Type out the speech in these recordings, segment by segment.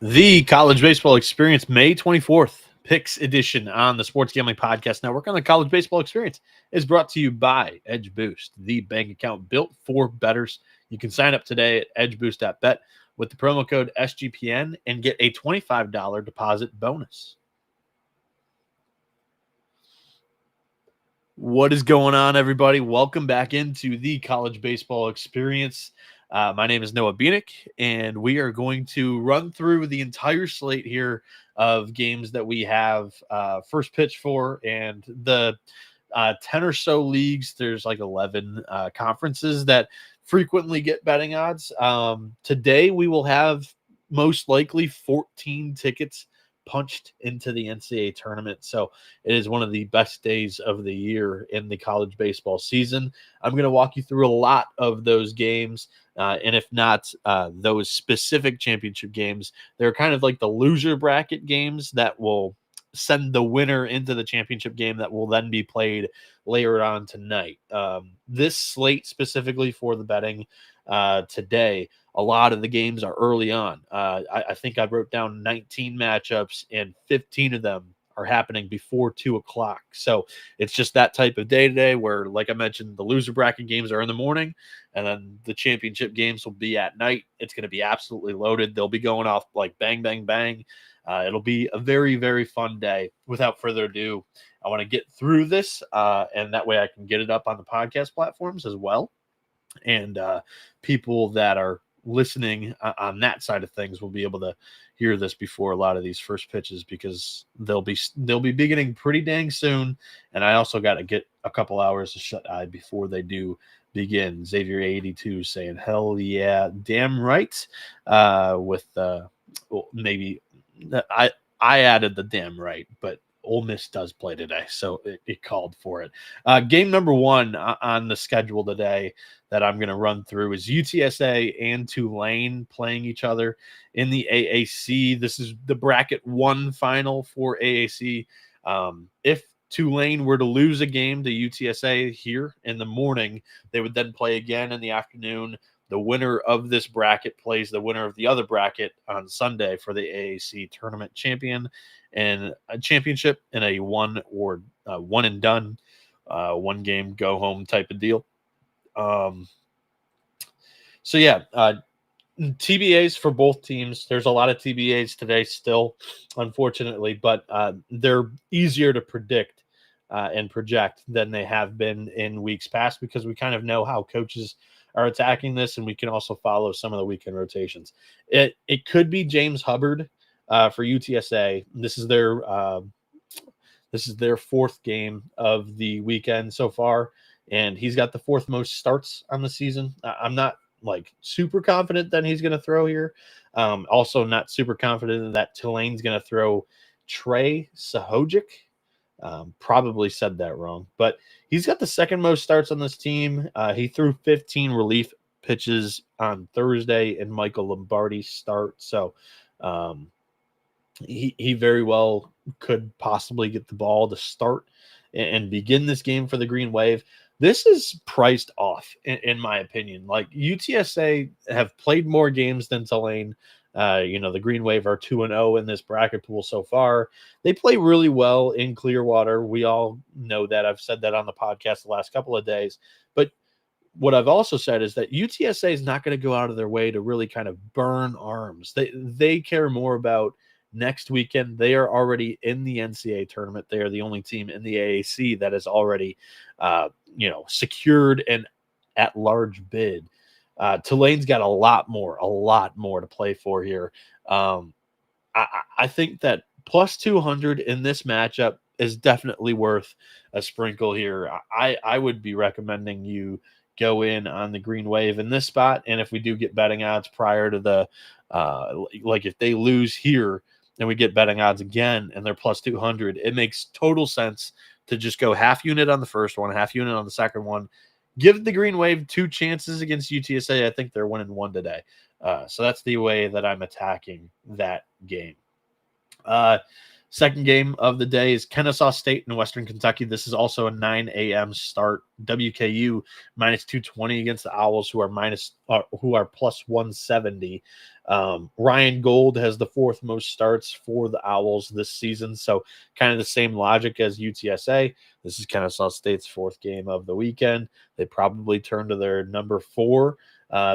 The College Baseball Experience, May 24th, Picks edition on the Sports Gambling Podcast Network on the College Baseball Experience is brought to you by Edge Boost, the bank account built for bettors. You can sign up today at edgeboost.bet with the promo code SGPN and get a $25 deposit bonus. What is going on, everybody? Welcome back into the College Baseball Experience. My name is Noah Bieniek, and we are going to run through the entire slate here of games that we have first pitch for, and the 10 or so leagues. There's like 11 conferences that frequently get betting odds. Today, we will have most likely 14 tickets punched into the NCAA tournament. So it is one of the best days of the year in the college baseball season. I'm going to walk you through a lot of those games. And if not those specific championship games, they're kind of like the loser bracket games that will send the winner into the championship game that will then be played later on tonight. This slate specifically for the betting today, a lot of the games are early on. I think I wrote down 19 matchups, and 15 of them are happening before 2 o'clock. So it's just that type of day today where, like I mentioned, the loser bracket games are in the morning, and then the championship games will be at night. It's going to be absolutely loaded. They'll be going off like bang, bang, bang. It'll be a very, very fun day. Without further ado, I want to get through this, and that way I can get it up on the podcast platforms as well. And people that are listening on that side of things will be able to hear this before a lot of these first pitches, because they'll be beginning pretty dang soon. And I also got to get a couple hours of shut eye before they do begin. Xavier 82 saying hell yeah, damn right. With maybe I added the damn right, but Ole Miss does play today, so it called for it. Game number one on the schedule today that I'm going to run through is UTSA and Tulane playing each other in the AAC. This is the bracket one final for AAC. If Tulane were to lose a game to UTSA here in the morning, they would then play again in the afternoon. The winner of this bracket plays the winner of the other bracket on Sunday for the AAC tournament championship in a one and done, one game go home type of deal. TBAs for both teams. There's a lot of TBAs today still, unfortunately, but they're easier to predict and project than they have been in weeks past, because we kind of know how coaches are attacking this, and we can also follow some of the weekend rotations. It could be James Hubbard for UTSA. This is their fourth game of the weekend so far, and he's got the fourth most starts on the season. I'm not like super confident that he's going to throw here. Also not super confident that Tulane's going to throw Trey Sahojic. Probably said that wrong, but he's got the second most starts on this team. He threw 15 relief pitches on Thursday in Michael Lombardi's start. So he very well could possibly get the ball to start and begin this game for the Green Wave. This is priced off, in my opinion. Like, UTSA have played more games than Tulane. The Green Wave are 2-0 in this bracket pool so far. They play really well in Clearwater. We all know that. I've said that on the podcast the last couple of days. But what I've also said is that UTSA is not going to go out of their way to really kind of burn arms. They care more about next weekend. They are already in the NCAA tournament. They are the only team in the AAC that is already, secured an at-large bid. Tulane's got a lot more to play for here. I think that plus 200 in this matchup is definitely worth a sprinkle here. I would be recommending you go in on the Green Wave in this spot. And if we do get betting odds prior to the, like if they lose here and we get betting odds again and they're plus 200, it makes total sense to just go half unit on the first one, half unit on the second one. Give the Green Wave two chances against UTSA. I think they're 1-1 today. So that's the way that I'm attacking that game. Second game of the day is Kennesaw State in Western Kentucky. This is also a 9 a.m. start. WKU minus 220 against the Owls, who are plus 170. Ryan Gold has the fourth most starts for the Owls this season, so kind of the same logic as UTSA. This is Kennesaw State's fourth game of the weekend. They probably turn to their number 4,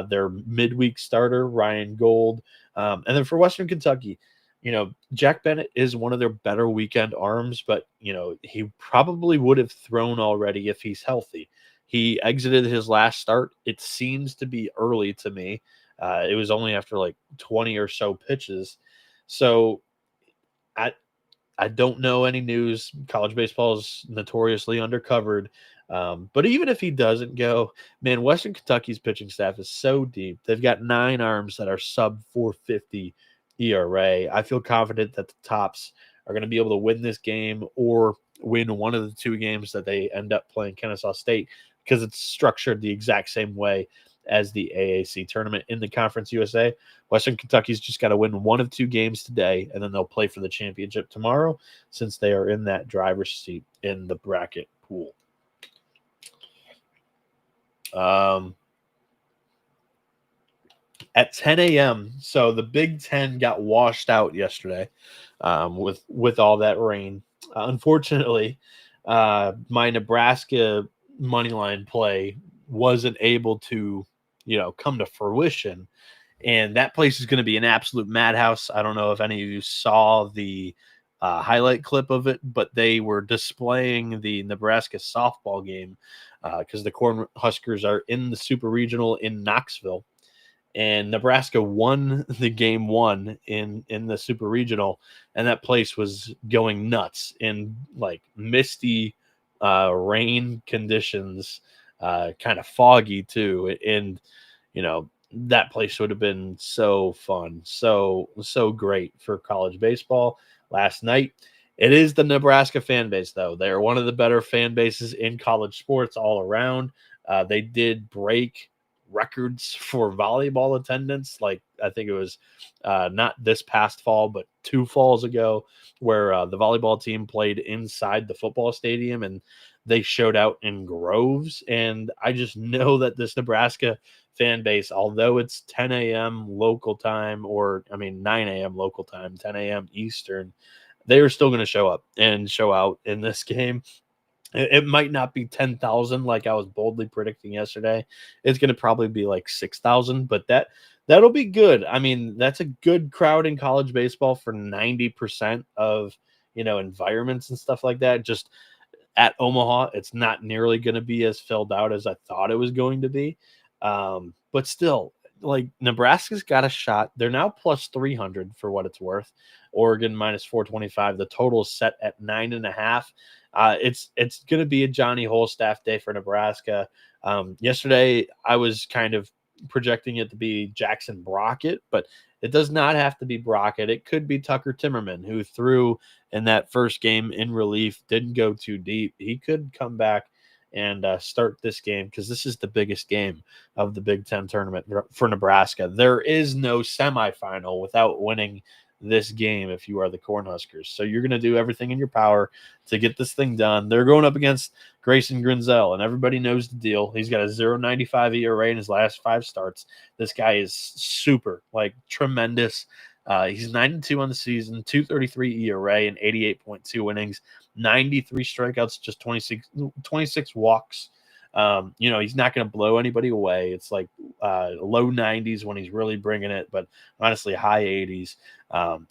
their midweek starter, Ryan Gold. And then for Western Kentucky, Jack Bennett is one of their better weekend arms, but, he probably would have thrown already if he's healthy. He exited his last start. It seems to be early to me. It was only after like 20 or so pitches. So I don't know any news. College baseball is notoriously undercovered. But even if he doesn't go, man, Western Kentucky's pitching staff is so deep. They've got 9 arms that are sub 450 ERA. I feel confident that the Tops are going to be able to win this game or win one of the 2 games that they end up playing Kennesaw State, because it's structured the exact same way as the AAC tournament in the Conference USA. Western Kentucky's just got to win one of 2 games today, and then they'll play for the championship tomorrow, since they are in that driver's seat in the bracket pool. At 10 a.m., so the Big Ten got washed out yesterday with all that rain. Unfortunately, my Nebraska moneyline play wasn't able to, come to fruition. And that place is going to be an absolute madhouse. I don't know if any of you saw the highlight clip of it, but they were displaying the Nebraska softball game because the Cornhuskers are in the Super Regional in Knoxville. And Nebraska won the game 1 in the Super Regional, and that place was going nuts in like misty rain conditions, kind of foggy too. And, that place would have been so fun, so great for college baseball last night. It is the Nebraska fan base, though. They're one of the better fan bases in college sports all around. They did break records for volleyball attendance. Like, I think it was not this past fall, but 2 falls ago, where the volleyball team played inside the football stadium and they showed out in groves. And I just know that this Nebraska fan base, although it's 10 a.m. local time, 9 a.m. local time, 10 a.m. Eastern, they are still going to show up and show out in this game. It might not be 10,000 like I was boldly predicting yesterday. It's going to probably be like 6,000, but that'll be good. I mean, that's a good crowd in college baseball for 90% of, environments and stuff like that. Just at Omaha, it's not nearly going to be as filled out as I thought it was going to be. But still, like, Nebraska's got a shot. They're now plus 300 for what it's worth. Oregon minus 425. The total is set at 9.5. It's going to be a Johnny Holstaff day for Nebraska. Yesterday, I was kind of projecting it to be Jackson Brockett, but it does not have to be Brockett. It could be Tucker Timmerman, who threw in that first game in relief, didn't go too deep. He could come back and start this game, because this is the biggest game of the Big Ten tournament for Nebraska. There is no semifinal without winning this game if you are the Cornhuskers. So you're going to do everything in your power to get this thing done. They're going up against Grayson Grinzel, and everybody knows the deal. He's got a 0.95 ERA in his last 5 starts. This guy is super, tremendous. He's 9-2 on the season, 2.33 ERA and 88.2 innings, 93 strikeouts, just 26 walks. He's not going to blow anybody away. It's like low 90s when he's really bringing it, but honestly, high 80s.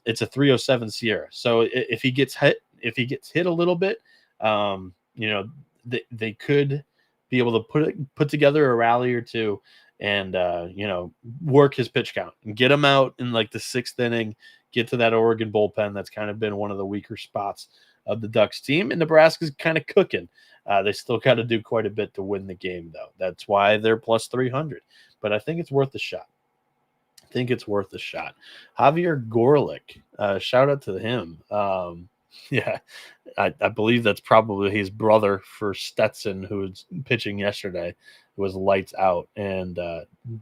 It's a 307 Sierra. So if he gets hit a little bit, they could be able to put together a rally or 2 and, work his pitch count and get him out in like the 6th inning, get to that Oregon bullpen. That's kind of been one of the weaker spots of the Ducks team, and Nebraska's kind of cooking. They still got to do quite a bit to win the game, though. That's why they're plus 300. But I think it's worth a shot. Javier Gorlick, shout out to him. Yeah, I believe that's probably his brother for Stetson, who was pitching yesterday. It was lights out. And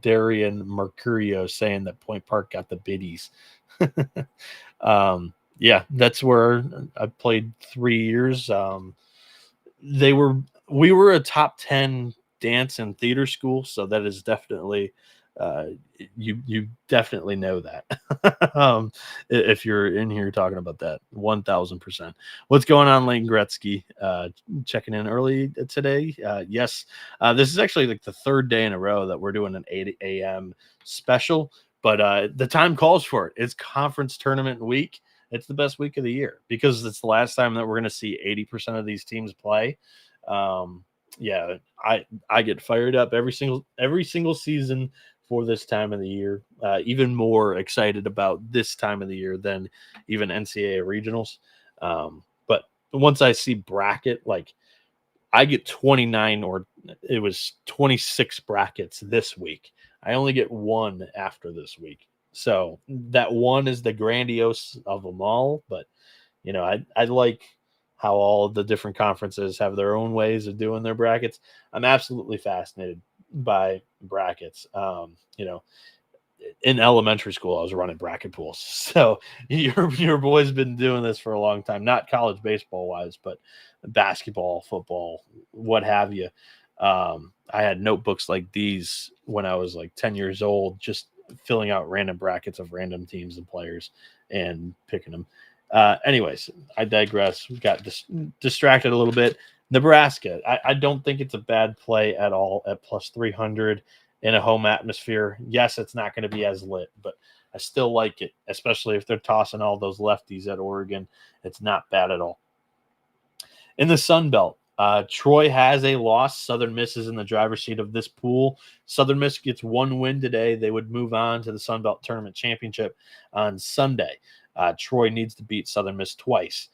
Darian Mercurio saying that Point Park got the biddies. Yeah, that's where I played 3 years. They were we were a top 10 dance and theater school, so that is definitely uh, you definitely know that. If you're in here talking about that, 1000%. What's going on, Lane Gretzky? Checking in early today. Yes, this is actually like the third day in a row that we're doing an 8 a.m. special, but the time calls for it. It's conference tournament week. It's the best week of the year because it's the last time that we're going to see 80% of these teams play. Um, yeah, I get fired up every single season for this time of the year. Even more excited about this time of the year than even NCAA regionals. But once I see bracket, like I get 29 or it was 26 brackets this week. I only get one after this week. So that one is the grandiose of them all. But, I like how all the different conferences have their own ways of doing their brackets. I'm absolutely fascinated by brackets. In elementary school, I was running bracket pools. So your boy's been doing this for a long time, not college baseball wise, but basketball, football, what have you. I had notebooks like these when I was like 10 years old, just filling out random brackets of random teams and players and picking them. Anyways, I digress. We got distracted a little bit. Nebraska, I don't think it's a bad play at all at plus 300 in a home atmosphere. Yes, it's not going to be as lit, but I still like it, especially if they're tossing all those lefties at Oregon. It's not bad at all. In the Sun Belt, Troy has a loss. Southern Miss is in the driver's seat of this pool. Southern Miss gets one win today. They would move on to the Sun Belt Tournament Championship on Sunday. Troy needs to beat Southern Miss twice.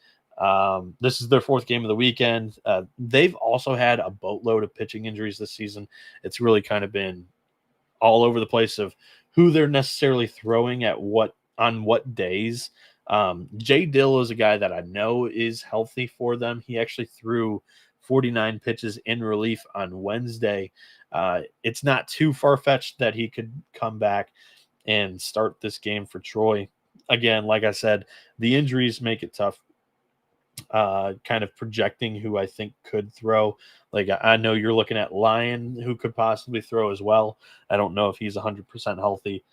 This is their fourth game of the weekend. They've also had a boatload of pitching injuries this season. It's really kind of been all over the place of who they're necessarily throwing at what days. Jay Dill is a guy that I know is healthy for them. He actually threw 49 pitches in relief on Wednesday. It's not too far-fetched that he could come back and start this game for Troy. Again, like I said, the injuries make it tough. Kind of projecting who I think could throw. Like I know you're looking at Lyon, who could possibly throw as well. I don't know if he's 100% healthy.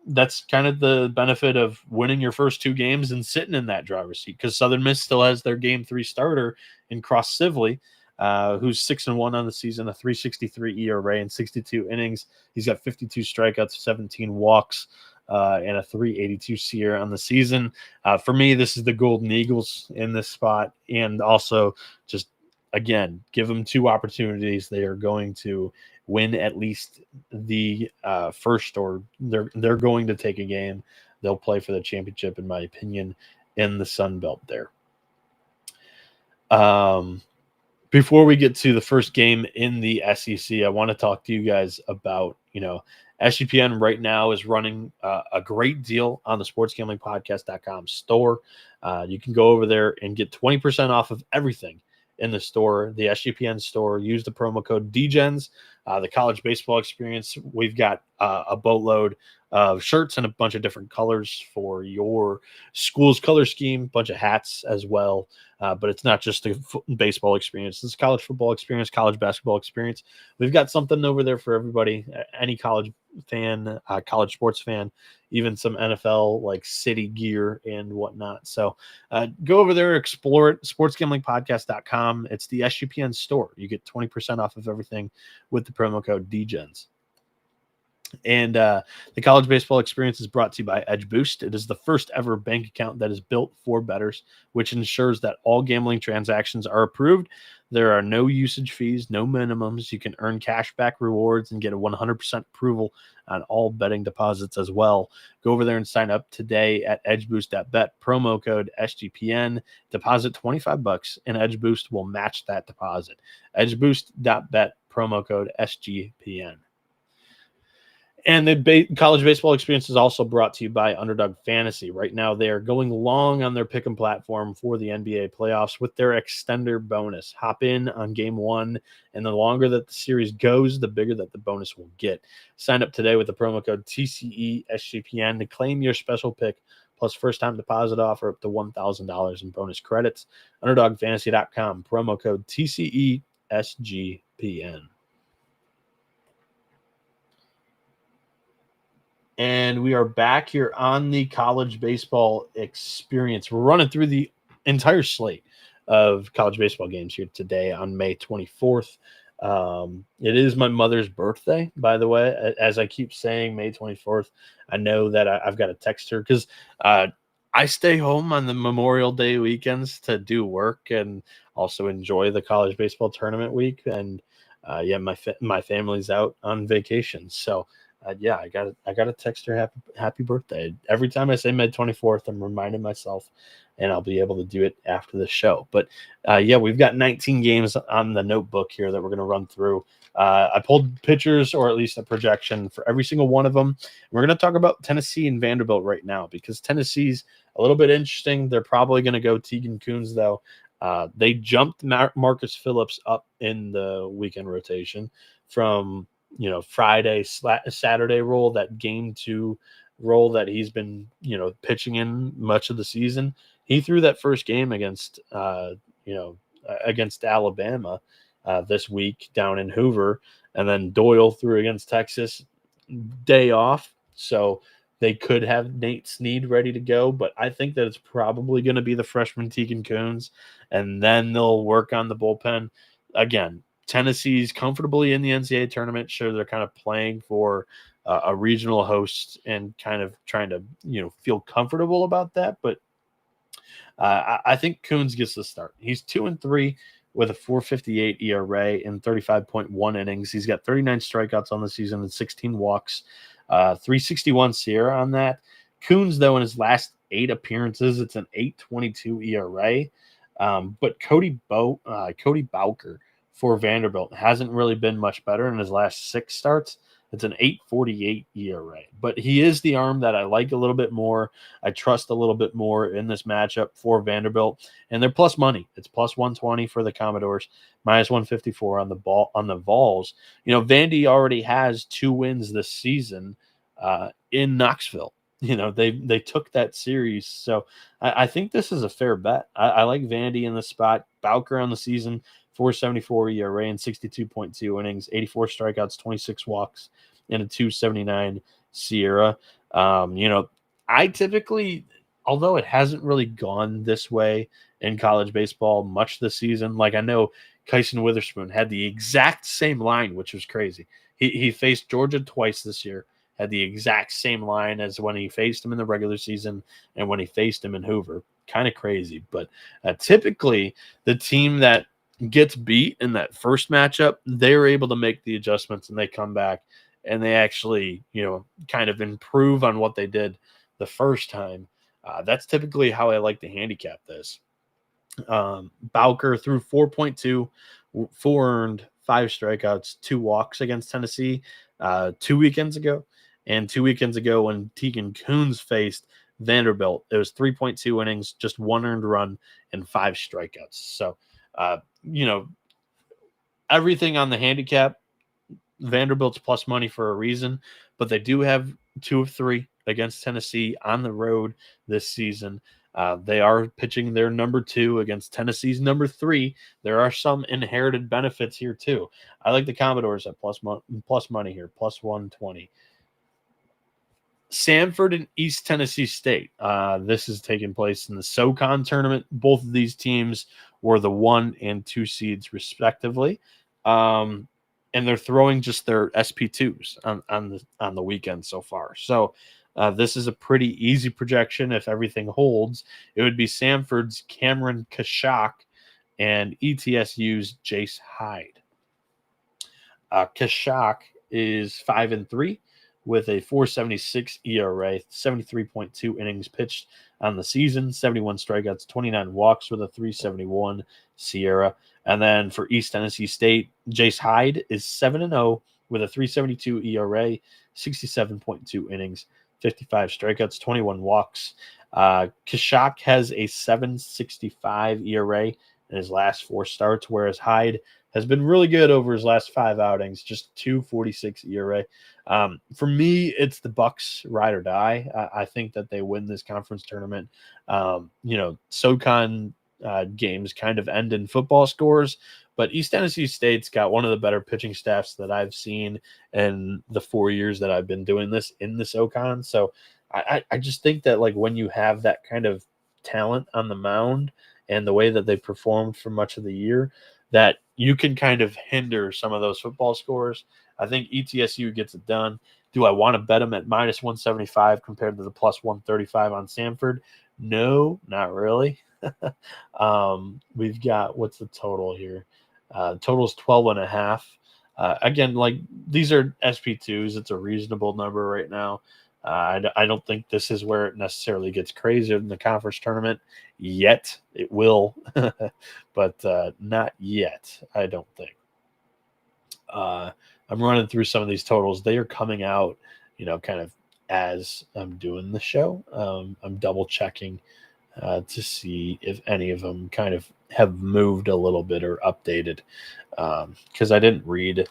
That's kind of the benefit of winning your first two games and sitting in that driver's seat because Southern Miss still has their game 3 starter in Cross Sibley, who's 6-1 on the season, a 3.63 ERA in 62 innings. He's got 52 strikeouts, 17 walks. And a 3.82 SEER on the season. For me, this is the Golden Eagles in this spot. And also just, again, give them two opportunities. They are going to win at least the first, or they're going to take a game. They'll play for the championship, in my opinion, in the Sun Belt there. Before we get to the first game in the SEC, I want to talk to you guys about, SGPN right now is running a great deal on the sportsgamblingpodcast.com store. You can go over there and get 20% off of everything in the store, the SGPN store. Use the promo code DGENS. The college baseball experience, we've got a boatload of shirts and a bunch of different colors for your school's color scheme, bunch of hats as well. But it's not just a baseball experience. It's a college football experience, college basketball experience. We've got something over there for everybody, any college fan, college sports fan, even some NFL like city gear and whatnot. So go over there, explore it, sportsgamblingpodcast.com. It's the SGPN store. You get 20% off of everything with the promo code DGENS. And the college baseball experience is brought to you by Edge Boost. It is the first ever bank account that is built for bettors, which ensures that all gambling transactions are approved. There are no usage fees, no minimums. You can earn cashback rewards and get a 100% approval on all betting deposits as well. Go over there and sign up today at edgeboost.bet, promo code SGPN. Deposit $25 and Edge Boost will match that deposit. Edgeboost.bet, promo code SGPN. And the college baseball experience is also brought to you by Underdog Fantasy. Right now, they are going long on their pick'em platform for the NBA playoffs with their extender bonus. Hop in on game 1, and the longer that the series goes, the bigger that the bonus will get. Sign up today with the promo code TCESGPN to claim your special pick plus first-time deposit offer up to $1,000 in bonus credits. UnderdogFantasy.com, promo code TCESGPN. And we are back here on the college baseball experience. We're running through the entire slate of college baseball games here today on May 24th. It is my mother's birthday, by the way. As I keep saying, May 24th, I know that I've got to text her because I stay home on the Memorial Day weekends to do work and also enjoy the college baseball tournament week. And my family's out on vacation, so I gotta text her happy birthday. Every time I say May 24th, I'm reminding myself, and I'll be able to do it after the show. But we've got 19 games on the notebook here that we're gonna run through. I pulled pictures, or at least a projection for every single one of them. We're gonna talk about Tennessee and Vanderbilt right now because Tennessee's a little bit interesting. They're probably gonna go Tegan Kuhns though. They jumped Marcus Phillips up in the weekend rotation from Friday, Saturday role, that game 2 role that he's been, pitching in much of the season. He threw that first game against Alabama this week down in Hoover, and then Doyle threw against Texas, day off. So they could have Nate Snead ready to go, but I think that it's probably going to be the freshman Tegan Kuhns, and then they'll work on the bullpen. Again, Tennessee's comfortably in the NCAA tournament. Sure, they're kind of playing for a regional host and kind of trying to, feel comfortable about that. But I think Kuhns gets the start. He's 2-3 with a 4.58 ERA in 35.1 innings. He's got 39 strikeouts on the season and 16 walks, 3.61 Sierra on that. Kuhns, though, in his last 8 appearances, it's an 8.22 ERA. But Cody Bowker for Vanderbilt hasn't really been much better in his last 6 starts. It's an 8.48 ERA. But he is the arm that I like a little bit more. I trust a little bit more in this matchup for Vanderbilt. And they're plus money. It's plus 120 for the Commodores, minus 154 on the Vols. Vandy already has 2 wins this season in Knoxville. They took that series. So I think this is a fair bet. I like Vandy in the spot. Bowker on the season, 4.74 ERA and 62.2 innings, 84 strikeouts, 26 walks, and a 2.79 Sierra. I typically, although it hasn't really gone this way in college baseball much this season, like I know Kyson Witherspoon had the exact same line, which was crazy. He faced Georgia twice this year, had the exact same line as when he faced him in the regular season and when he faced him in Hoover. Kind of crazy. But typically the team that gets beat in that first matchup, they're able to make the adjustments and they come back and they actually, kind of improve on what they did the first time. That's typically how I like to handicap this. Bowker threw 4.2, 4 earned, 5 strikeouts, 2 walks against Tennessee 2 weekends ago. And 2 weekends ago when Tegan Kuhns faced Vanderbilt, it was 3.2 innings, just 1 earned run, and 5 strikeouts. So, everything on the handicap, Vanderbilt's plus money for a reason, but they do have 2 of 3 against Tennessee on the road this season. They are pitching their number 2 against Tennessee's number 3. There are some inherited benefits here too. I like the Commodores at plus money here, plus 120. Samford and East Tennessee State. This is taking place in the SoCon tournament. Both of these teams were the 1 and 2 seeds respectively. And they're throwing just their SP2s on the weekend so far. So this is a pretty easy projection. If everything holds, it would be Samford's Cameron Kashak and ETSU's Jace Hyde. Kashak is 5-3 with a 4.76 ERA, 73.2 innings pitched on the season, 71 strikeouts, 29 walks with a 3.71 Sierra. And then for East Tennessee State, Jace Hyde is 7-0 with a 3.72 ERA, 67.2 innings, 55 strikeouts, 21 walks. Kashak has a 7.65 ERA in his last 4 starts, whereas Hyde has been really good over his last 5 outings, just 2.46 ERA. For me, it's the Bucks ride or die. I think that they win this conference tournament. SoCon games kind of end in football scores, but East Tennessee State's got one of the better pitching staffs that I've seen in the 4 years that I've been doing this in the SoCon. So I just think that like when you have that kind of talent on the mound and the way that they performed for much of the year, that you can kind of hinder some of those football scores. I think ETSU gets it done. Do I want to bet them at minus 175 compared to the plus 135 on Samford? No, not really. We've got, what's the total here? Total's 12.5. Again, like these are SP2s. It's a reasonable number right now. I don't think this is where it necessarily gets crazier in the conference tournament yet. It will, but not yet, I don't think. I'm running through some of these totals. They are coming out, kind of as I'm doing the show. I'm double checking to see if any of them kind of have moved a little bit or updated, because I didn't read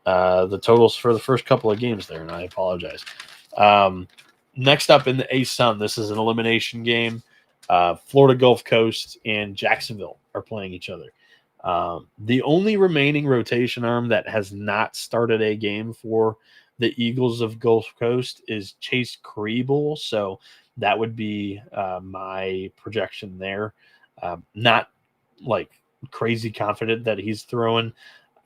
the totals for the first couple of games there, and I apologize. Next up in the A-Sun, this is an elimination game. Florida Gulf Coast and Jacksonville are playing each other. The only remaining rotation arm that has not started a game for the Eagles of Gulf Coast is Chase Kriebel, so that would be my projection there. Not like crazy confident that he's throwing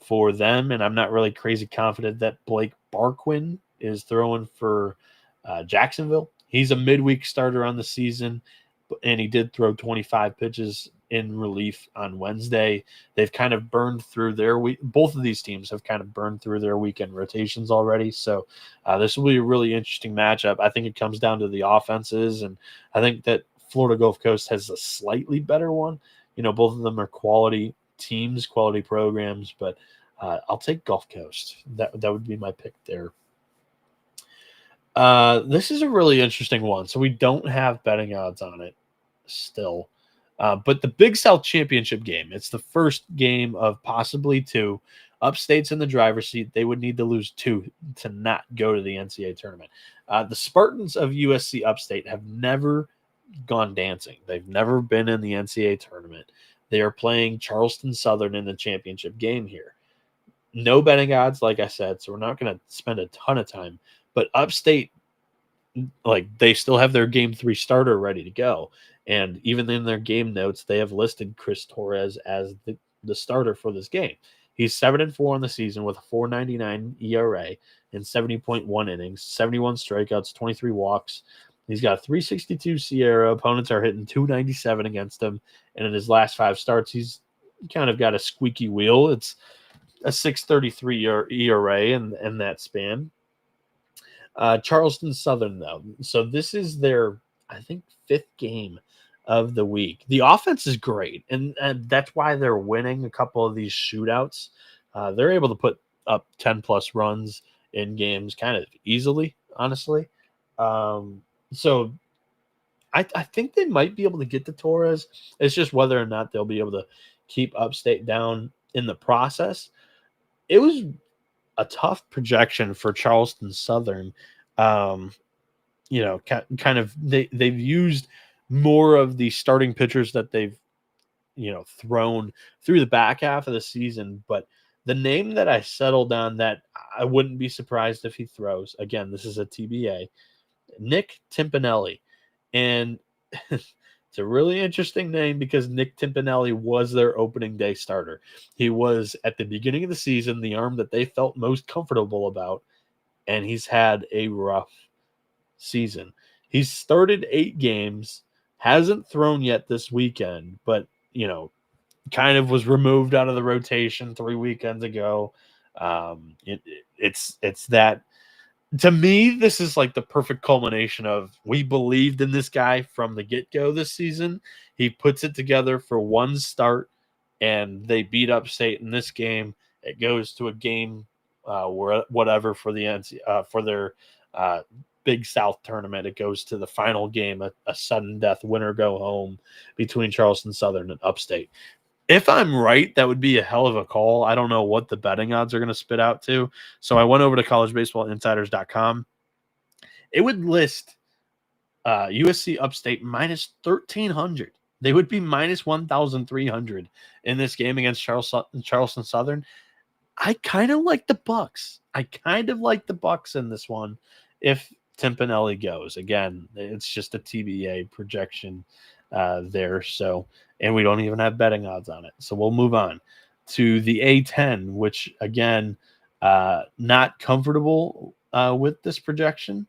for them, and I'm not really crazy confident that Blake Barquin is throwing for Jacksonville. He's a midweek starter on the season, and he did throw 25 pitches in relief on Wednesday. They've kind of burned through their week. Both of these teams have kind of burned through their weekend rotations already. So this will be a really interesting matchup. I think it comes down to the offenses, and I think that Florida Gulf Coast has a slightly better one. Both of them are quality teams, quality programs, but I'll take Gulf Coast. That would be my pick there. This is a really interesting one. So we don't have betting odds on it still. But the Big South Championship game, it's the first game of possibly two. Upstate's in the driver's seat. They would need to lose 2 to not go to the NCAA tournament. The Spartans of USC Upstate have never gone dancing. They've never been in the NCAA tournament. They are playing Charleston Southern in the championship game here. No betting odds, like I said, so we're not going to spend a ton of time. But Upstate, like, they still have their Game 3 starter ready to go. And even in their game notes, they have listed Chris Torres as the starter for this game. He's 7-4 on the season with a 4.99 ERA in 70.1 innings, 71 strikeouts, 23 walks. He's got 3.62 Sierra. Opponents are hitting 2.97 against him. And in his last 5 starts, he's kind of got a squeaky wheel. It's a 6.33 ERA in that span. Charleston Southern, though. So this is their, I think, 5th game of the week. The offense is great, and that's why they're winning a couple of these shootouts. They're able to put up 10-plus runs in games kind of easily, honestly. So I think they might be able to get to Torres. It's just whether or not they'll be able to keep Upstate down in the process. It was a tough projection for Charleston Southern. Kind of they've used more of the starting pitchers that they've thrown through the back half of the season, but the name that I settled on that I wouldn't be surprised if he throws, again, this is a TBA, Nick Timpanelli. And it's a really interesting name because Nick Timpanelli was their opening day starter. He was, at the beginning of the season, the arm that they felt most comfortable about, and he's had a rough season. He's started 8 games, hasn't thrown yet this weekend, but, kind of was removed out of the rotation 3 weekends ago. It's that. To me, this is like the perfect culmination of we believed in this guy from the get-go this season. He puts it together for one start, and they beat Upstate in this game. It goes to a game where whatever for their Big South tournament. It goes to the final game, a sudden death winner go home between Charleston Southern and Upstate. If I'm right, that would be a hell of a call. I don't know what the betting odds are going to spit out to. So I went over to collegebaseballinsiders.com. It would list USC Upstate minus 1,300. They would be minus 1,300 in this game against Charleston Southern. I kind of like the Bucks. I kind of like the Bucks in this one if Timpanelli goes. Again, it's just a TBA projection there. So, and we don't even have betting odds on it. So we'll move on to the A10, which again, not comfortable with this projection.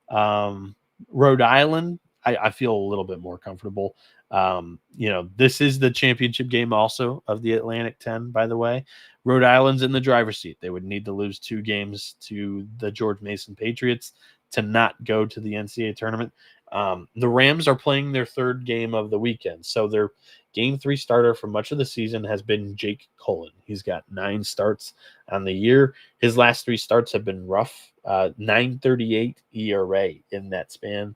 Rhode Island, I feel a little bit more comfortable. This is the championship game also of the Atlantic 10, by the way. Rhode Island's in the driver's seat. They would need to lose 2 games to the George Mason Patriots to not go to the NCAA tournament. The Rams are playing their 3rd game of the weekend. So their game 3 starter for much of the season has been Jake Cullen. He's got 9 starts on the year. His last 3 starts have been rough. 9.38 ERA in that span.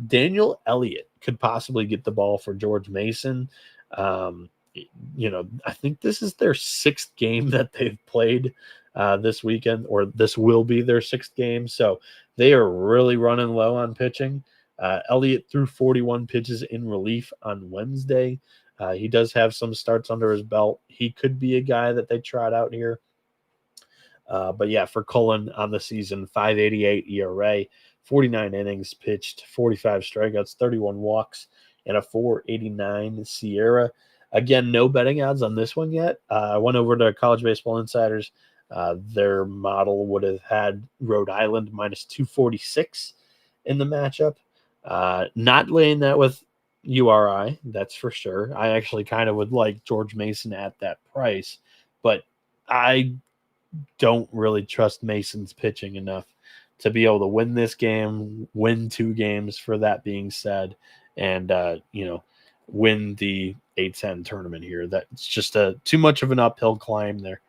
Daniel Elliott could possibly get the ball for George Mason. I think this is their 6th game that they've played this weekend, or this will be their 6th game. So they are really running low on pitching. Elliott threw 41 pitches in relief on Wednesday. He does have some starts under his belt. He could be a guy that they trot out here. But yeah, for Cullen on the season, 5.88 ERA, 49 innings pitched, 45 strikeouts, 31 walks, and a 4.89 Sierra. Again, no betting odds on this one yet. I went over to College Baseball Insiders. Their model would have had Rhode Island minus 246 in the matchup. Not laying that with URI, that's for sure. I actually kind of would like George Mason at that price, but I don't really trust Mason's pitching enough to be able to win this game, win 2 games for that being said, and win the A10 tournament here. That's just too much of an uphill climb there.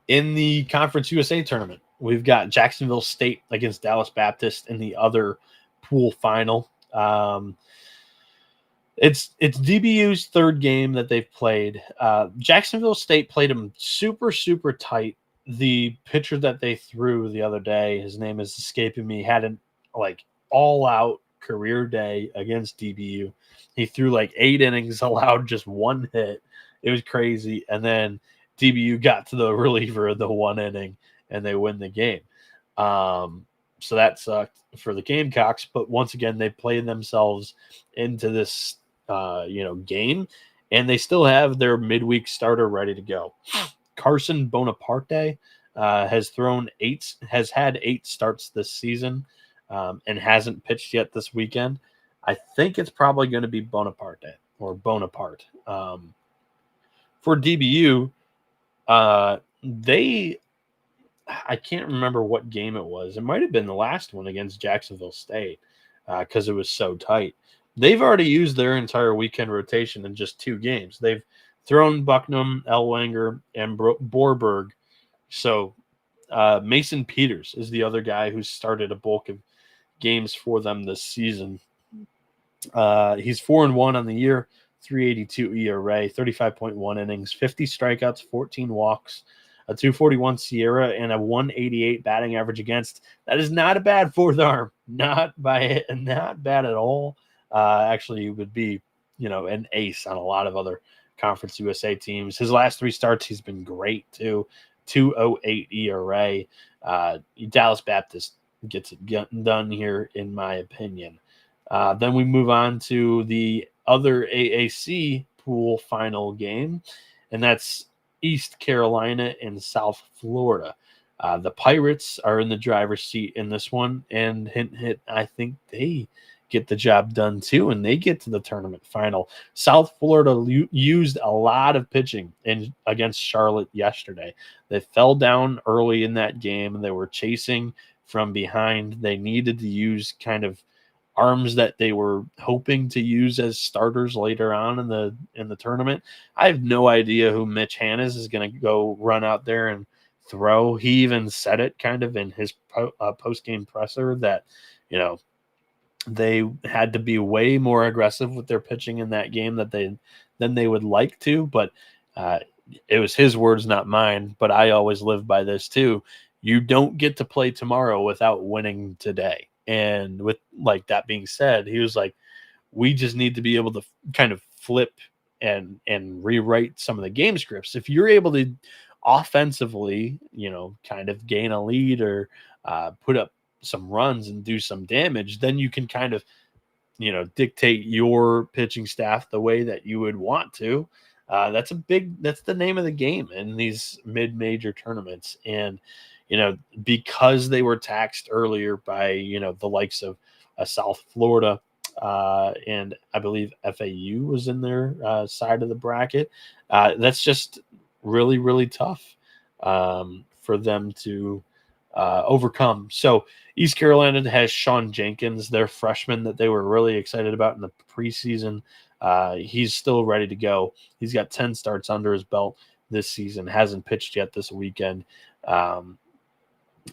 In the Conference USA tournament, we've got Jacksonville State against Dallas Baptist in the other pool final. It's DBU's 3rd game that they've played. Jacksonville State played them super, super tight. The pitcher that they threw the other day, his name is escaping me, had an all-out career day against DBU. He threw 8 innings, allowed just 1 hit. It was crazy. And then DBU got to the reliever of the 1 inning, and they win the game. So that sucked for the Gamecocks. But once again, they played themselves into this game, and they still have their midweek starter ready to go. Carson Bonaparte has had 8 starts this season, and hasn't pitched yet this weekend. I think it's probably going to be Bonaparte. For DBU, I can't remember what game it was. It might have been the last one against Jacksonville State because it was so tight. They've already used their entire weekend rotation in just 2 games. They've thrown Bucknam, Ellwanger, and Borberg. So Mason Peters is the other guy who started a bulk of games for them this season. He's 4-1 on the year, 3.82 ERA, 35.1 innings, 50 strikeouts, 14 walks, a 241 Sierra, and a 188 batting average against. That is not a bad 4th arm. Not bad at all. Actually, it would be, an ace on a lot of other Conference USA teams. His last 3 starts, he's been great too. 2.08 ERA. Dallas Baptist gets it done here, in my opinion. Then we move on to the other AAC pool final game, and that's East Carolina and South Florida. The Pirates are in the driver's seat in this one, and hint, I think they get the job done too, and they get to the tournament final. South Florida used a lot of pitching against Charlotte yesterday. They fell down early in that game, and they were chasing from behind. They needed to use kind of arms that they were hoping to use as starters later on in the tournament. I have no idea who Mitch Hannes is going to go run out there and throw. He even said it kind of in his post-game presser that, They had to be way more aggressive with their pitching in that game than they would like to, but uh, it was his words, not mine. But I always live by this too. You don't get to play tomorrow without winning today. And with like that being said, he was like, we just need to be able to kind of flip and rewrite some of the game scripts. If you're able to offensively, kind of gain a lead or put up some runs and do some damage, then you can kind of, dictate your pitching staff the way that you would want to. That's the name of the game in these mid-major tournaments. And, because they were taxed earlier by, the likes of South Florida, and I believe FAU was in their side of the bracket. That's just really, really tough for them to overcome. So East Carolina has Sean Jenkins, their freshman that they were really excited about in the preseason. He's still ready to go. He's got 10 starts under his belt this season, hasn't pitched yet this weekend.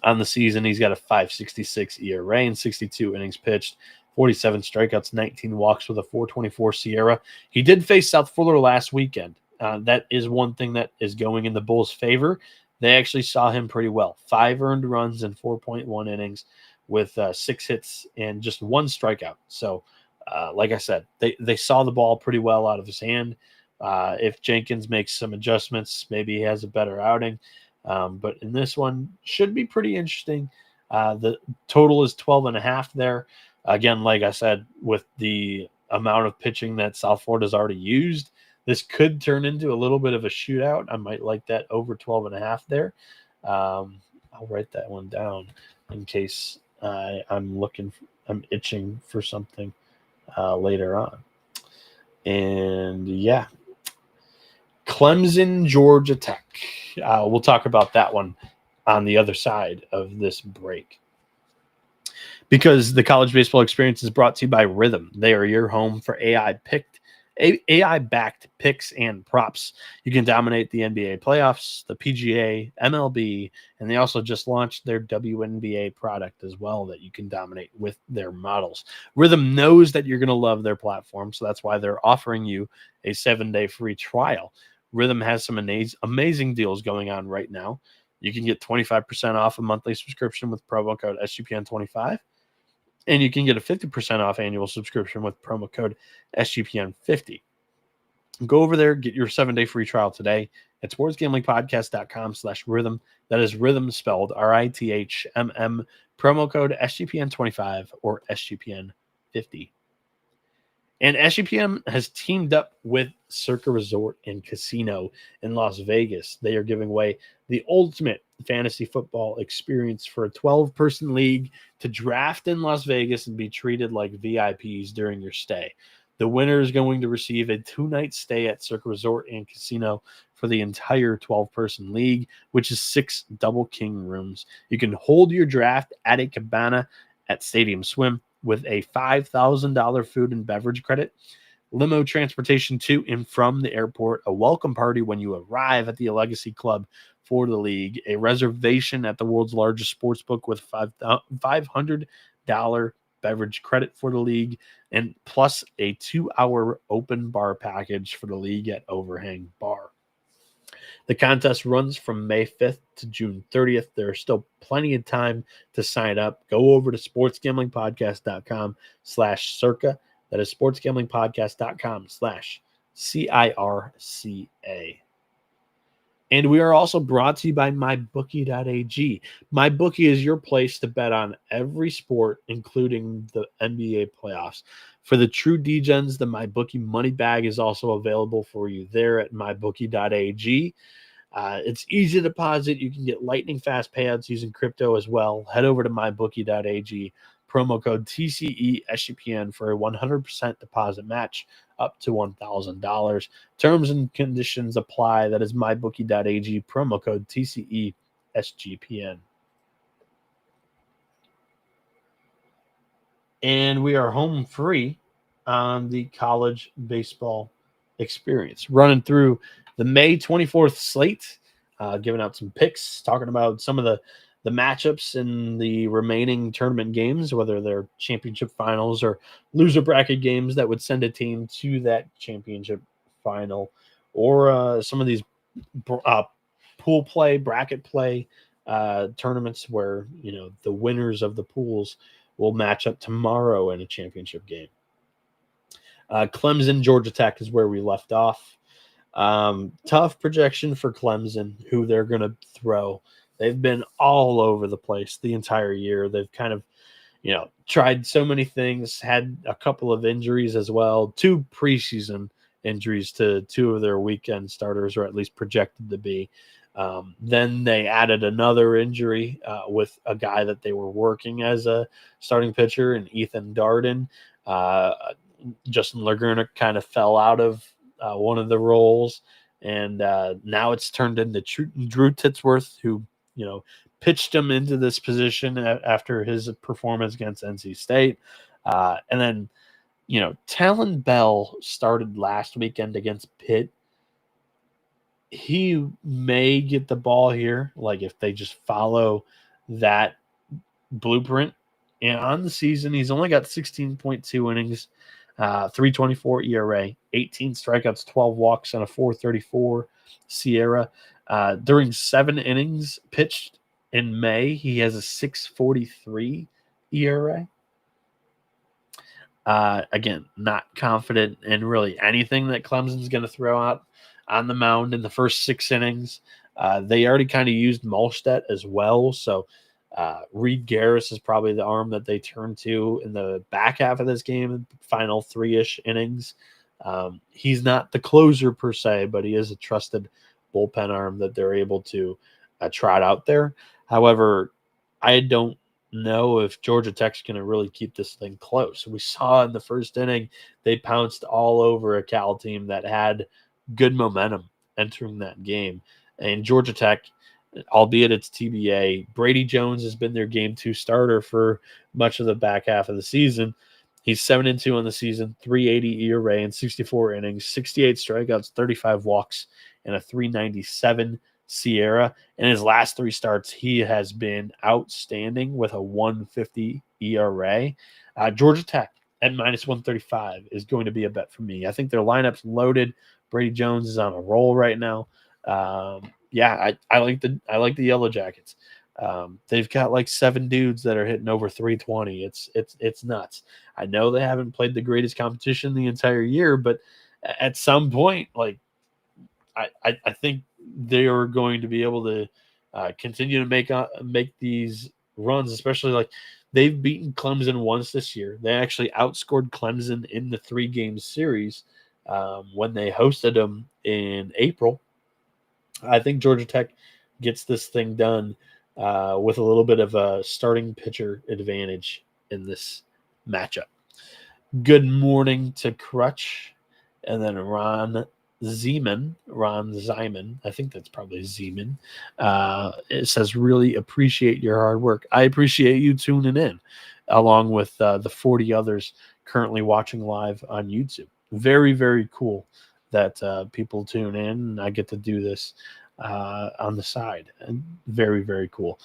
On the season, he's got a 5.66 ERA and 62 innings pitched, 47 strikeouts, 19 walks with a 4.24 SIERA. He did face South Florida last weekend. That is one thing that is going in the Bulls' favor. They actually saw him pretty well. 5 earned runs in 4.1 innings with 6 hits and just 1 strikeout. So, like I said, they saw the ball pretty well out of his hand. If Jenkins makes some adjustments, maybe he has a better outing. But in this one, should be pretty interesting. The total is 12.5 there. Again, like I said, with the amount of pitching that South Florida has already used, this could turn into a little bit of a shootout. I might like that over 12.5 there. I'll write that one down in case I'm itching for something later on. And yeah, Clemson, Georgia Tech. We'll talk about that one on the other side of this break. Because the college baseball experience is brought to you by Rhythm. They are your home for AI-backed picks and props. You can dominate the NBA playoffs, the PGA, MLB, and they also just launched their WNBA product as well that you can dominate with their models. Rhythm knows that you're going to love their platform, so that's why they're offering you a 7-day free trial. Rhythm has some amazing deals going on right now. You can get 25% off a monthly subscription with promo code SGPN25. And you can get a 50% off annual subscription with promo code SGPN50. Go over there, get your 7-day free trial today at sportsgamblingpodcast.com/rhythm. That is rhythm spelled RITHMM, promo code SGPN25 or SGPN50. And SGPN has teamed up with Circa Resort and Casino in Las Vegas. They are giving away the ultimate fantasy football experience for a 12-person league to draft in Las Vegas and be treated like VIPs during your stay. The winner is going to receive a 2-night stay at Circa Resort and Casino for the entire 12-person league, which is 6 double king rooms. You can hold your draft at a cabana at Stadium Swim with a $5,000 food and beverage credit, limo transportation to and from the airport, a welcome party when you arrive at the Legacy Club for the league, a reservation at the world's largest sports book with $500 beverage credit for the league, and plus a 2-hour open bar package for the league at Overhang Bar. The contest runs from May 5th to June 30th. There is still plenty of time to sign up. Go over to sportsgamblingpodcast.com/circa. That is sportsgamblingpodcast.com/CIRCA. And we are also brought to you by MyBookie.ag. MyBookie is your place to bet on every sport, including the NBA playoffs. For the true degens, the MyBookie money bag is also available for you there at MyBookie.ag. It's easy to deposit. You can get lightning fast payouts using crypto as well. Head over to MyBookie.ag. Promo code TCESGPN for a 100% deposit match up to $1,000. Terms and conditions apply. That is MyBookie.ag. Promo code TCESGPN. And we are home free on the college baseball experience. Running through the May 24th slate, giving out some picks, talking about some of the matchups in the remaining tournament games, whether they're championship finals or loser bracket games that would send a team to that championship final, or some of these pool play, bracket play tournaments where, the winners of the pools will match up tomorrow in a championship game. Clemson, Georgia Tech is where we left off. Tough projection for Clemson, who they're going to throw. They've been all over the place the entire year. They've kind of, tried so many things, had a couple of injuries as well, 2 preseason injuries to 2 of their weekend starters, or at least projected to be. Then they added another injury with a guy that they were working as a starting pitcher, and Ethan Darden. Justin Laguna kind of fell out of one of the roles, and now it's turned into Drew Titsworth, who, pitched him into this position after his performance against NC State. And then, Talon Bell started last weekend against Pitt. He may get the ball here, like if they just follow that blueprint. And on the season, he's only got 16.2 innings, 3.24 ERA, 18 strikeouts, 12 walks, and a 4.34 SIERA. During 7 innings pitched in May, he has a 6.43 ERA. Again, not confident in really anything that Clemson's going to throw out on the mound in the first 6 innings. They already kind of used Molstedt as well, so Reed Garris is probably the arm that they turn to in the back half of this game, final 3-ish innings. He's not the closer per se, but he is a trusted bullpen arm that they're able to trot out there. However, I don't know if Georgia Tech's going to really keep this thing close. We saw in the first inning, they pounced all over a Cal team that had good momentum entering that game. And Georgia Tech, albeit it's TBA, Brady Jones has been their game 2 starter for much of the back half of the season. He's 7-2 on the season, 3.80 ERA in 64 innings, 68 strikeouts, 35 walks, and a 3.97 SIERA. In his last 3 starts, he has been outstanding with a 1.50 ERA. Georgia Tech at minus 135 is going to be a bet for me. I think their lineup's loaded. Brady Jones is on a roll right now. I like the Yellow Jackets. They've got like 7 dudes that are hitting over 320. It's nuts. I know they haven't played the greatest competition the entire year, but at some point, like I think they are going to be able to continue to make these runs, especially like they've beaten Clemson once this year. They actually outscored Clemson in the 3-game series when they hosted them in April. I think Georgia Tech gets this thing done with a little bit of a starting pitcher advantage in this matchup. Good morning to Crutch, and then Ron Zeman, I think that's probably Zeman. It says, really appreciate your hard work. I appreciate you tuning in, along with the 40 others currently watching live on YouTube. Very, very cool that people tune in, and I get to do this on the side. And very, very cool.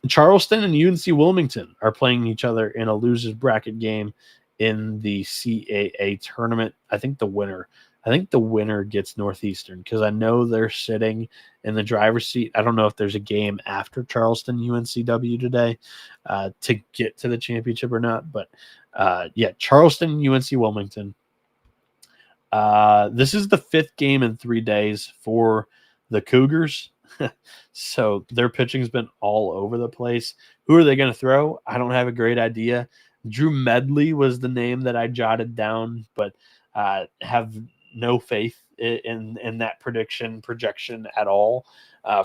Charleston and UNC Wilmington are playing each other in a losers bracket game in the CAA tournament. I think the winner gets Northeastern, because I know they're sitting in the driver's seat. I don't know if there's a game after Charleston UNCW today to get to the championship or not, but Charleston UNC Wilmington. This is the 5th game in 3 days for the Cougars. So their pitching's been all over the place. Who are they going to throw? I don't have a great idea. Drew Medley was the name that I jotted down, but have no faith in that projection at all.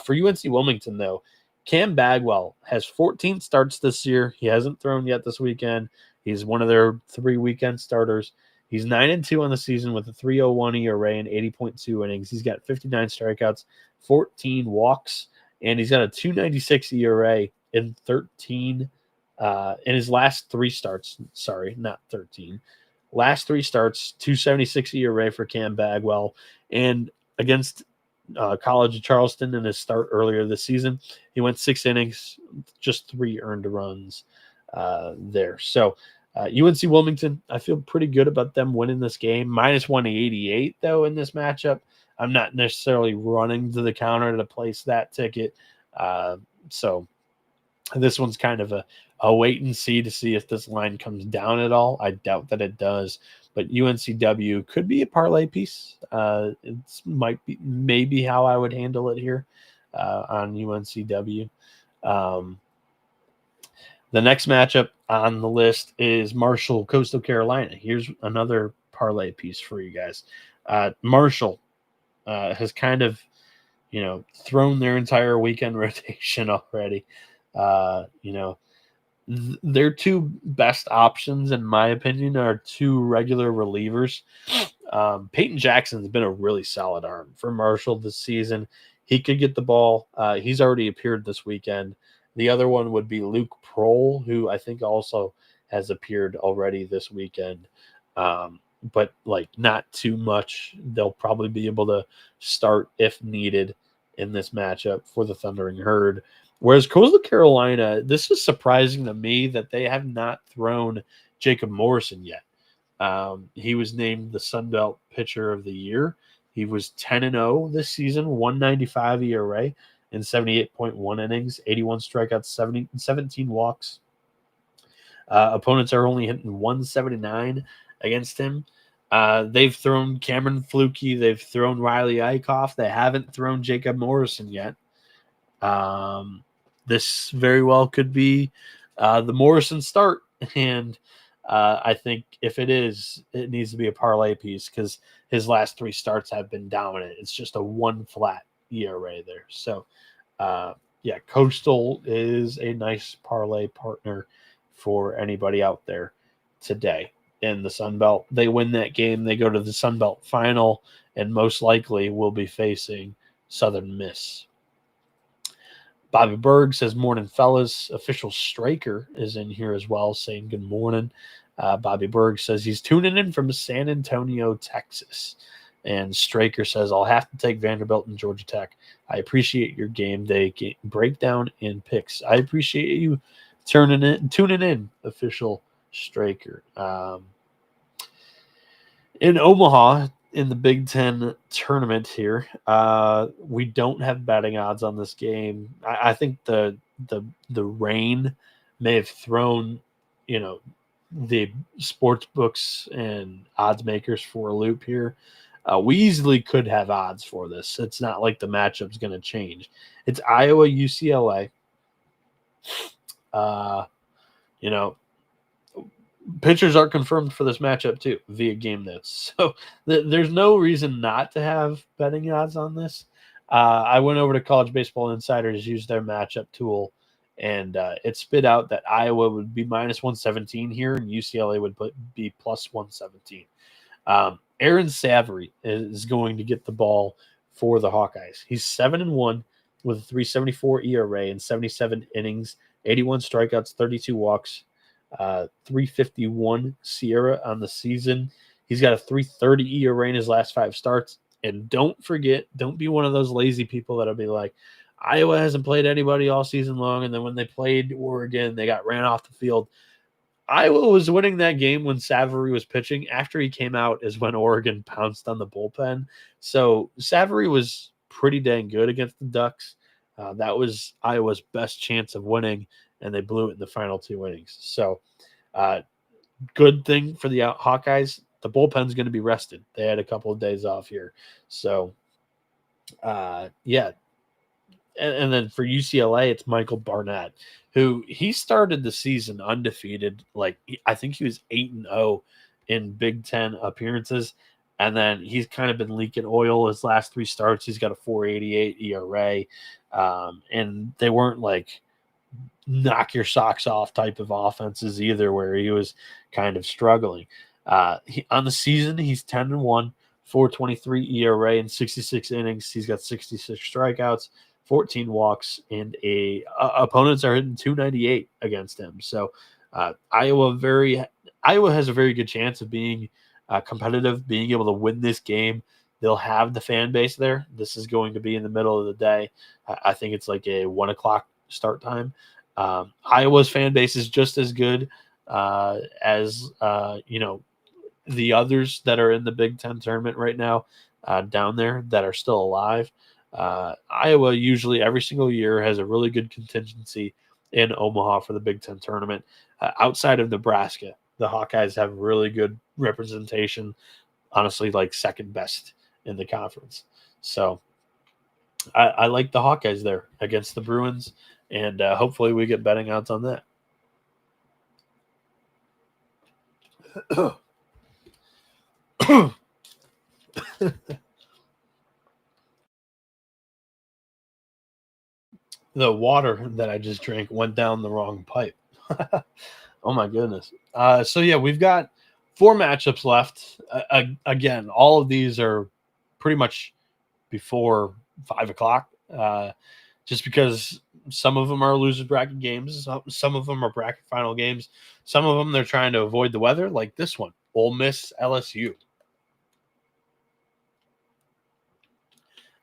For UNC Wilmington, though, Cam Bagwell has 14 starts this year. He hasn't thrown yet this weekend. He's one of their 3 weekend starters. He's 9-2 on the season with a 3.01 ERA and 80.2 innings. He's got 59 strikeouts, 14 walks, and he's got a 2.96 ERA in 13 in his last 3 starts. Sorry, not 13. Last 3 starts, 2.76 ERA for Cam Bagwell. And against College of Charleston in his start earlier this season. He went 6 innings, just 3 earned runs there. So UNC Wilmington, I feel pretty good about them winning this game. Minus 188, though, in this matchup. I'm not necessarily running to the counter to place that ticket. So this one's kind of a wait and see to see if this line comes down at all. I doubt that it does. But UNCW could be a parlay piece. It might be maybe how I would handle it here on UNCW. The next matchup on the list is Marshall, Coastal Carolina. Here's another parlay piece for you guys. Marshall has kind of, thrown their entire weekend rotation already. Their two best options, in my opinion, are two regular relievers. Peyton Jackson's been a really solid arm for Marshall this season. He could get the ball. He's already appeared this weekend. The other one would be Luke Prohl, who I think also has appeared already this weekend. But not too much. They'll probably be able to start if needed in this matchup for the Thundering Herd. Whereas Coastal Carolina, this is surprising to me that they have not thrown Jacob Morrison yet. He was named the Sun Belt Pitcher of the Year. He was 10-0 this season, 195 ERA in 78.1 innings, 81 strikeouts, 17 walks. Opponents are only hitting 179 against him. They've thrown Cameron Flukie. They've thrown Riley Eichhoff. They haven't thrown Jacob Morrison yet. This very well could be the Morrison start. And I think if it is, it needs to be a parlay piece because his last 3 starts have been dominant. It's just a 1 flat ERA there. So, Coastal is a nice parlay partner for anybody out there today in the Sun Belt. They win that game, they go to the Sun Belt final, and most likely will be facing Southern Miss. Bobby Berg says, morning, fellas. Official Straker is in here as well, saying good morning. Bobby Berg says he's tuning in from San Antonio, Texas. And Straker says, I'll have to take Vanderbilt and Georgia Tech. I appreciate your game day breakdown and picks. I appreciate you tuning in, Official Straker. In Omaha, in the Big Ten tournament here, we don't have betting odds on this game. I think the rain may have thrown, the sports books and odds makers for a loop here. We easily could have odds for this. It's not like the matchup's going to change. It's Iowa UCLA. Pitchers are confirmed for this matchup too via game notes. So there's no reason not to have betting odds on this. I went over to College Baseball Insiders, used their matchup tool, and it spit out that Iowa would be minus 117 here and UCLA would be plus 117. Aaron Savory is going to get the ball for the Hawkeyes. He's 7-1 with a 3.74 ERA in 77 innings, 81 strikeouts, 32 walks. 351 Sierra on the season. He's got a 3.30 ERA in his last 5 starts. And don't be one of those lazy people that'll be like, Iowa hasn't played anybody all season long. And then when they played Oregon, they got ran off the field. Iowa was winning that game when Savory was pitching. After he came out is when Oregon pounced on the bullpen. So Savory was pretty dang good against the Ducks. That was Iowa's best chance of winning, and they blew it in the final 2 innings. So good thing for the Hawkeyes. The bullpen's going to be rested. They had a couple of days off here. So, And then for UCLA, it's Michael Barnett, who he started the season undefeated. I think he was 8-0 in Big Ten appearances. And then he's kind of been leaking oil his last 3 starts. He's got a 4.88 ERA. And they weren't knock your socks off type of offenses either, where he was kind of struggling. On the season, he's 10-1, 4.23 ERA in 66 innings. He's got 66 strikeouts, 14 walks, and opponents are hitting 298 against him. So Iowa has a very good chance of being competitive, being able to win this game. they'll have the fan base there. This is going to be in the middle of the day. I think it's like a 1 o'clock start time. Iowa's fan base is just as good as the others that are in the Big Ten tournament right now down there that are still alive. Iowa usually every single year has a really good contingency in Omaha for the Big Ten tournament. Outside of Nebraska, the Hawkeyes have really good representation, honestly, like second best in the conference. So I like the Hawkeyes there against the Bruins, and hopefully we get betting odds on that. The water that I just drank went down the wrong pipe. Oh my goodness. So yeah, we've got 4 matchups left. Again, all of these are pretty much before 5 o'clock. Just because some of them are loser bracket games, some of them are bracket final games, some of them they're trying to avoid the weather, like this one, Ole Miss LSU.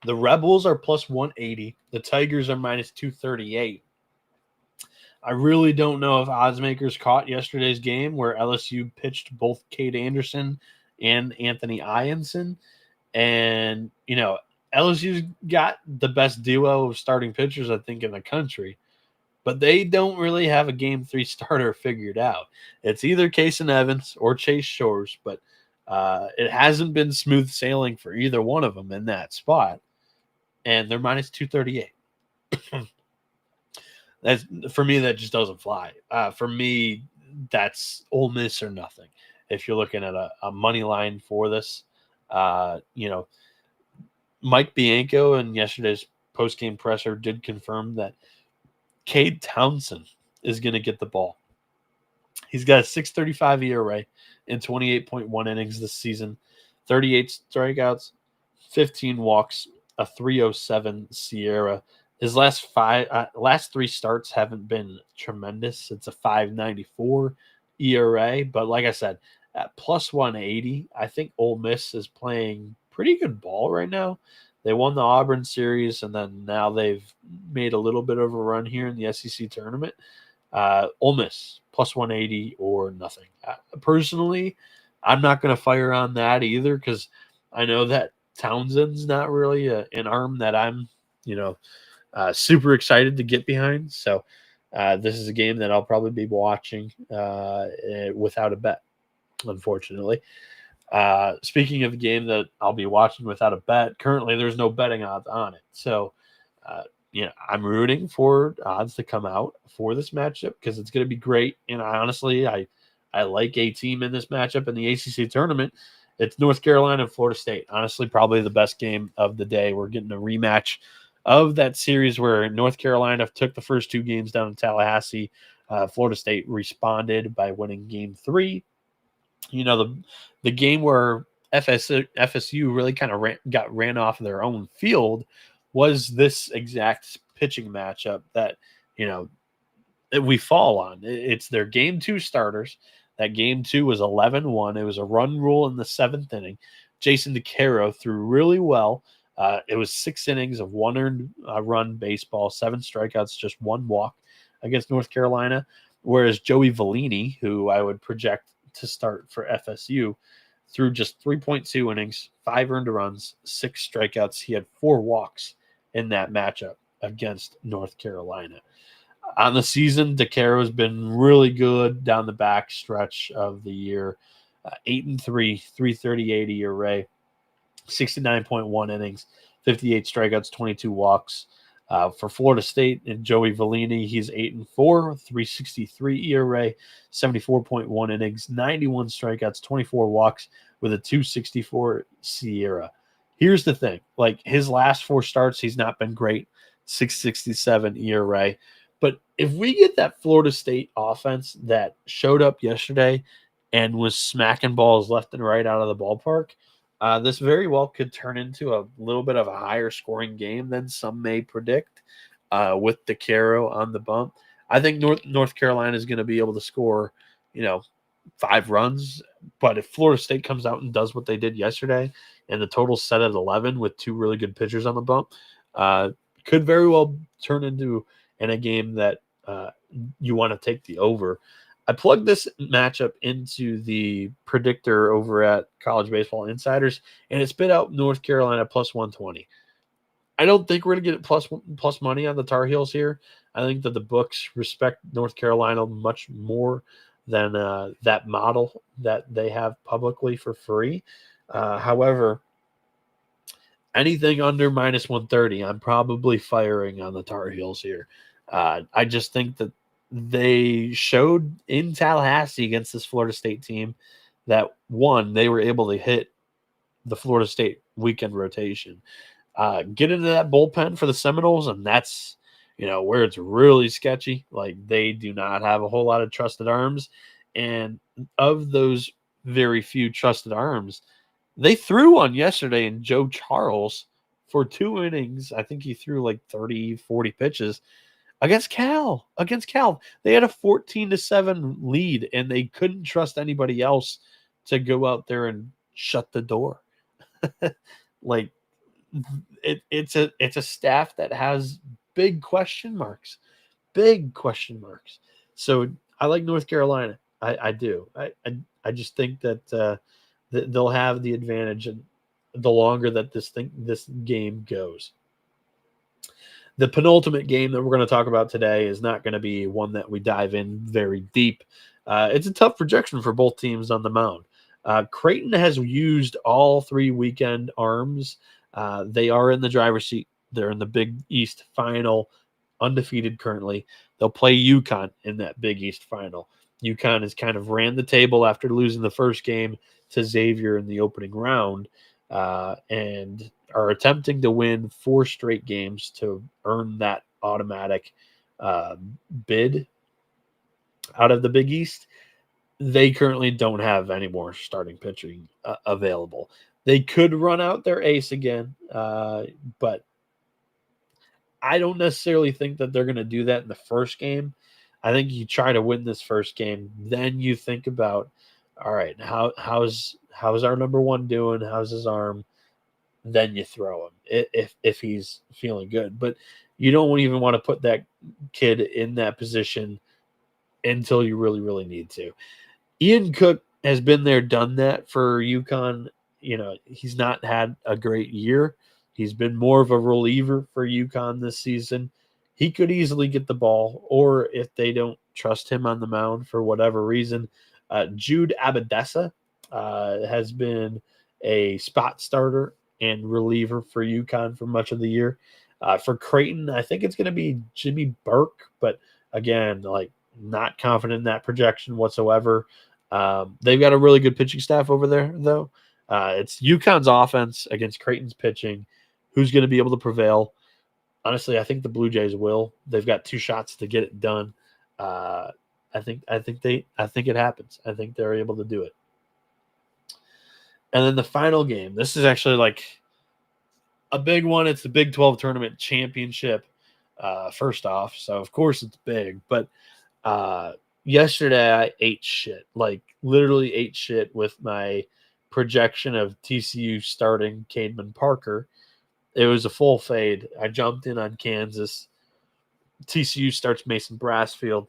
The Rebels are plus 180. The Tigers are minus 238. I really don't know if oddsmakers caught yesterday's game where LSU pitched both Cade Anderson and Anthony Ianson. And, LSU's got the best duo of starting pitchers, I think, in the country. But they don't really have a Game 3 starter figured out. It's either Kason Evans or Chase Shores, but it hasn't been smooth sailing for either one of them in that spot. And they're minus 238. That's, for me, that just doesn't fly. For me, that's Ole Miss or nothing. If you're looking at a money line for this, Mike Bianco in yesterday's post-game presser did confirm that Cade Townsend is going to get the ball. He's got a 6.35 ERA in 28.1 innings this season, 38 strikeouts, 15 walks, a 3.07 SIERA. His last 3 starts haven't been tremendous. It's a 5.94 ERA, but like I said, at plus 180, I think Ole Miss is playing pretty good ball right now. They won the Auburn series, and then now they've made a little bit of a run here in the SEC tournament. Ole Miss plus 180 or nothing. Personally, I'm not going to fire on that either because I know that Townsend's not really an arm that I'm, super excited to get behind. So this is a game that I'll probably be watching without a bet, unfortunately. Speaking of a game that I'll be watching without a bet, currently there's no betting odds on it. So, I'm rooting for odds to come out for this matchup because it's going to be great. And I like a team in this matchup in the ACC tournament. It's North Carolina and Florida State. Honestly, probably the best game of the day. We're getting a rematch of that series where North Carolina took the first 2 games down in Tallahassee. Florida State responded by winning game 3. The game where FSU really kind of ran off their own field was this exact pitching matchup that we fall on. It's their game 2 starters. That game 2 was 11-1. It was a run rule in the 7th inning. Jason DeCaro threw really well. It was 6 innings of 1 earned run baseball, 7 strikeouts, just 1 walk against North Carolina. Whereas Joey Vellini, who I would project to start for FSU, threw just 3.2 innings, 5 earned runs, 6 strikeouts. He had 4 walks in that matchup against North Carolina. On the season, DeCaro has been really good down the back stretch of the year. 8-3, 3.38 ERA, 69.1 innings, 58 strikeouts, 22 walks. For Florida State and Joey Vellini, he's 8-4, 3.63 ERA, 74.1 innings, 91 strikeouts, 24 walks with a 2.64 SIERA. Here's the thing: like his last 4 starts, he's not been great. 6.67 ERA. But if we get that Florida State offense that showed up yesterday and was smacking balls left and right out of the ballpark, this very well could turn into a little bit of a higher scoring game than some may predict with DeCaro on the bump. I think North Carolina is going to be able to score, 5 runs. But if Florida State comes out and does what they did yesterday and the total's set at 11 with two really good pitchers on the bump. Could very well turn into in a game that you want to take the over. I plugged this matchup into the predictor over at College Baseball Insiders, and it spit out North Carolina plus 120. I don't think we're going to get plus money on the Tar Heels here. I think that the books respect North Carolina much more than that model that they have publicly for free. However, anything under minus 130, I'm probably firing on the Tar Heels here. I just think that they showed in Tallahassee against this Florida State team that, one, they were able to hit the Florida State weekend rotation. Get into that bullpen for the Seminoles, and that's, where it's really sketchy. Like, they do not have a whole lot of trusted arms. And of those very few trusted arms, they threw one yesterday in Joe Charles for 2 innings. I think he threw like 30, 40 pitches against Cal. They had a 14-7 lead, and they couldn't trust anybody else to go out there and shut the door. Like, it's a staff that has big question marks. So I like North Carolina. I do. I just think that they'll have the advantage the longer that this game goes. The penultimate game that we're going to talk about today is not going to be one that we dive in very deep. It's a tough projection for both teams on the mound. Creighton has used all 3 weekend arms. They are in the driver's seat. They're in the Big East final, undefeated currently. They'll play UConn in that Big East final. UConn has kind of ran the table after losing the first game to Xavier in the opening round, and are attempting to win 4 straight games to earn that automatic bid out of the Big East. They currently don't have any more starting pitching available. They could run out their ace again, but I don't necessarily think that they're going to do that in the first game. I think you try to win this first game, then you think about, all right, how's our number one doing? How's his arm? Then you throw him if he's feeling good. But you don't even want to put that kid in that position until you really, really need to. Ian Cook has been there, done that for UConn. He's not had a great year. He's been more of a reliever for UConn this season. He could easily get the ball, or if they don't trust him on the mound for whatever reason, Jude Abadessa has been a spot starter and reliever for UConn for much of the year. For Creighton, I think it's going to be Jimmy Burke, but again, not confident in that projection whatsoever. They've got a really good pitching staff over there, though. It's UConn's offense against Creighton's pitching. Who's going to be able to prevail? Honestly, I think the Blue Jays will. They've got 2 shots to get it done. I think it happens. I think they're able to do it. And then the final game. This is actually a big one. It's the Big 12 tournament championship. First off, so of course it's big. But yesterday I ate shit. Literally ate shit with my projection of TCU starting Cademan Parker. It was a full fade. I jumped in on Kansas. TCU starts Mason Brassfield.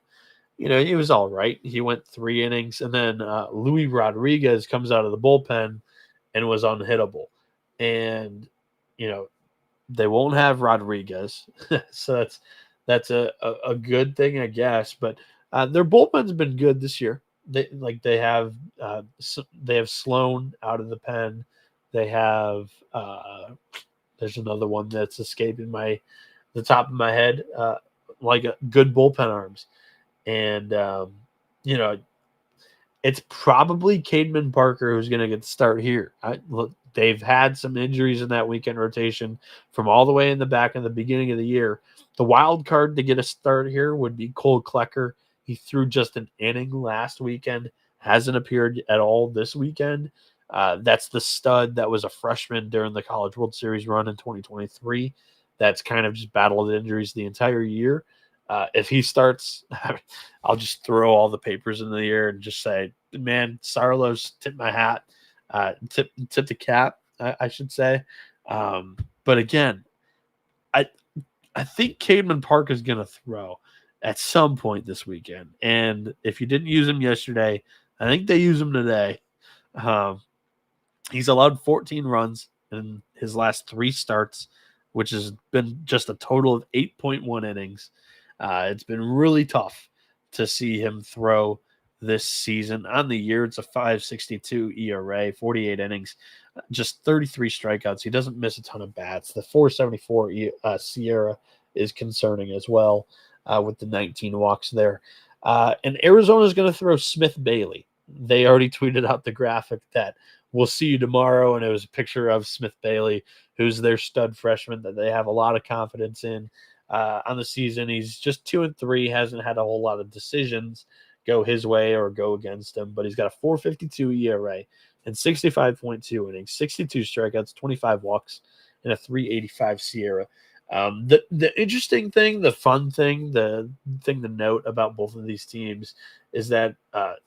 He was all right. He went 3 innings, and then Louis Rodriguez comes out of the bullpen and was unhittable. And, they won't have Rodriguez. So that's a good thing, I guess. But their bullpen's been good this year. They have Sloan out of the pen. They have there's another one that's escaping the top of my head, a good bullpen arms. And it's probably Cademan Parker who's going to get the start here. They've had some injuries in that weekend rotation from all the way in the back in the beginning of the year. The wild card to get a start here would be Cole Klecker. He threw just an inning last weekend, hasn't appeared at all this weekend. That's the stud that was a freshman during the College World Series run in 2023. That's kind of just battled injuries the entire year. If he starts, I'll just throw all the papers in the air and just say, man, Sarlos, tip my hat, tip the cap. I should say. But again, I I think Cademan Park is going to throw at some point this weekend. And if you didn't use him yesterday, I think they use him today. Um, he's allowed 14 runs in his last 3 starts, which has been just a total of 8.1 innings. It's been really tough to see him throw this season. On the year, it's a 5.62 ERA, 48 innings, just 33 strikeouts. He doesn't miss a ton of bats. The 4.74 Sierra is concerning as well, with the 19 walks there. And Arizona is going to throw Smith Bailey. They already tweeted out the graphic that we'll see you tomorrow, and it was a picture of Smith Bailey, who's their stud freshman that they have a lot of confidence in on the season. He's just 2-3, hasn't had a whole lot of decisions go his way or go against him, but he's got a 4.52 ERA and 65.2 innings, 62 strikeouts, 25 walks, and a 3.85 Sierra. The interesting thing, the fun thing, the thing to note about both of these teams is that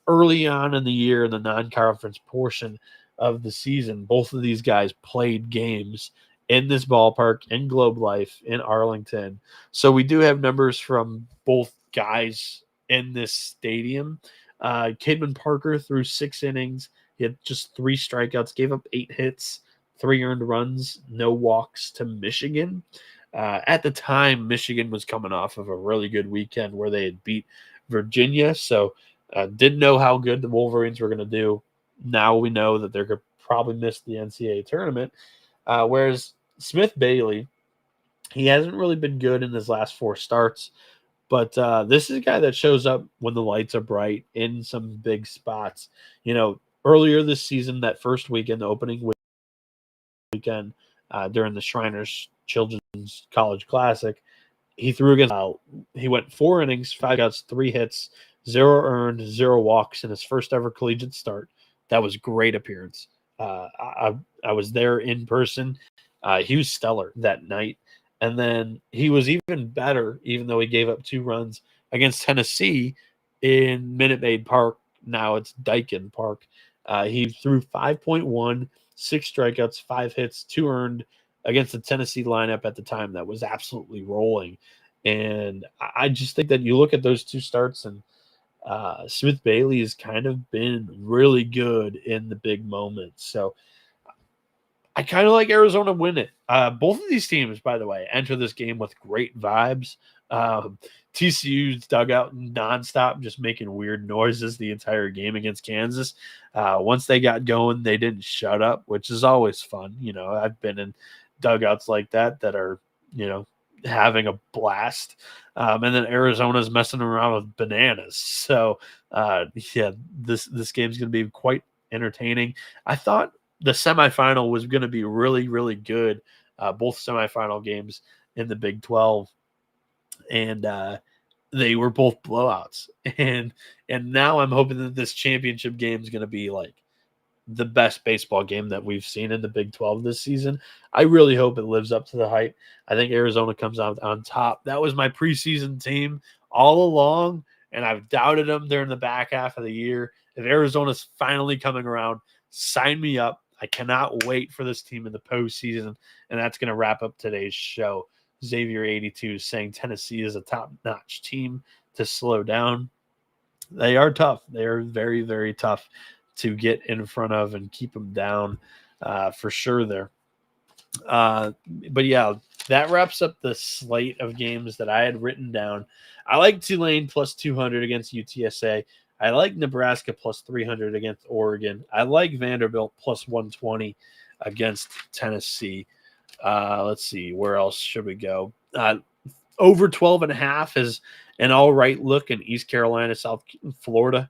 early on in the year, in the non-conference portion of the season, both of these guys played games in this ballpark, in Globe Life, in Arlington. So we do have numbers from both guys in this stadium. Cademan Parker threw 6 innings. He had just 3 strikeouts, gave up 8 hits, 3 earned runs, no walks to Michigan. At the time, Michigan was coming off of a really good weekend where they had beat Virginia. So didn't know how good the Wolverines were going to do. Now we know that they're going to probably miss the NCAA tournament. Whereas Smith Bailey, he hasn't really been good in his last 4 starts. But this is a guy that shows up when the lights are bright in some big spots. You know, earlier this season, that first weekend, the opening weekend during the Shriners Children's College Classic, he threw against. He went 4 innings, 5 outs, 3 hits, 0 earned, 0 walks in his first ever collegiate start. That was a great appearance. I was there in person. He was stellar that night. And then he was even better, even though he gave up 2 runs against Tennessee in Minute Maid Park. Now it's Daikin Park. He threw 5.1, 6 strikeouts, 5 hits, 2 earned against the Tennessee lineup at the time that was absolutely rolling. And I just think that you look at those 2 starts, and Smith Bailey has kind of been really good in the big moments. So I kind of like Arizona win it. Both of these teams, by the way, enter this game with great vibes. TCU's dugout nonstop, just making weird noises the entire game against Kansas. Once they got going, they didn't shut up, which is always fun. You know, I've been in dugouts like that are, you know, having a blast. And then Arizona's messing around with bananas. So, yeah, this game's going to be quite entertaining. I thought the semifinal was going to be really, really good. Both semifinal games in the Big 12, and they were both blowouts. And now I'm hoping that this championship game is going to be like the best baseball game that we've seen in the Big 12 this season. I really hope it lives up to the hype. I think Arizona comes out on top. That was my preseason team all along, and I've doubted them during the back half of the year. If Arizona's finally coming around, sign me up. I cannot wait for this team in the postseason, and that's going to wrap up today's show. Xavier82 saying Tennessee is a top-notch team to slow down. They are tough. They are very, very tough to get in front of and keep them down for sure there. But yeah, that wraps up the slate of games that I had written down. I like Tulane plus 200 against UTSA. I like Nebraska plus 300 against Oregon. I like Vanderbilt plus 120 against Tennessee. Let's see, where else should we go? Over 12.5 is an all right look in East Carolina, South Florida.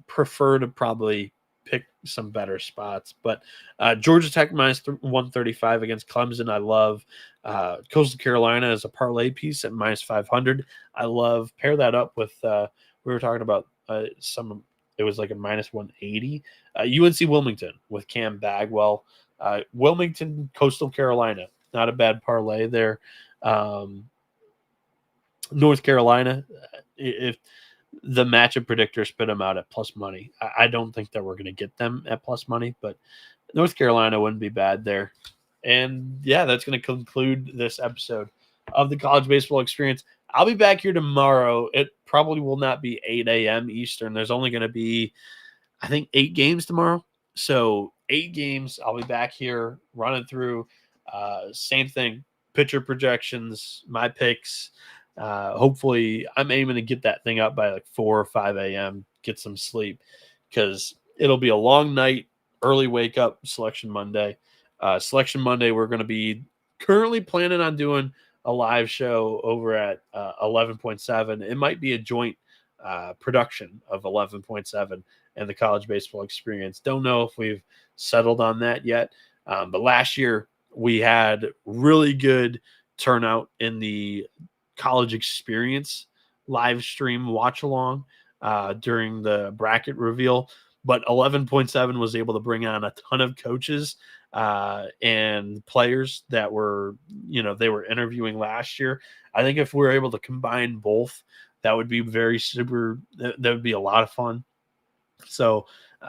Prefer to probably pick some better spots, but Georgia Tech minus 135 against Clemson. I love Coastal Carolina as a parlay piece at minus 500. I love pair that up with we were talking about it was like a minus 180 UNC Wilmington with Cam Bagwell. Wilmington, Coastal Carolina, not a bad parlay there. North Carolina, if the matchup predictor spit them out at plus money, I don't think that we're going to get them at plus money, but North Carolina wouldn't be bad there. And yeah, that's going to conclude this episode of the College Baseball Experience. I'll be back here tomorrow. It probably will not be 8 a.m. Eastern. There's only going to be, I think, 8 games tomorrow. So 8 games. I'll be back here running through. Same thing, pitcher projections, my picks. Hopefully, I'm aiming to get that thing up by like 4 or 5 a.m., get some sleep, because it'll be a long night, early wake up, Selection Monday. Selection Monday, we're going to be currently planning on doing a live show over at 11.7. It might be a joint production of 11.7 and the College Baseball Experience. Don't know if we've settled on that yet. But last year, we had really good turnout in the College Experience live stream watch along during the bracket reveal. But 11.7 was able to bring on a ton of coaches and players that were, they were interviewing last year. I think if we're able to combine both, that would be that would be a lot of fun. So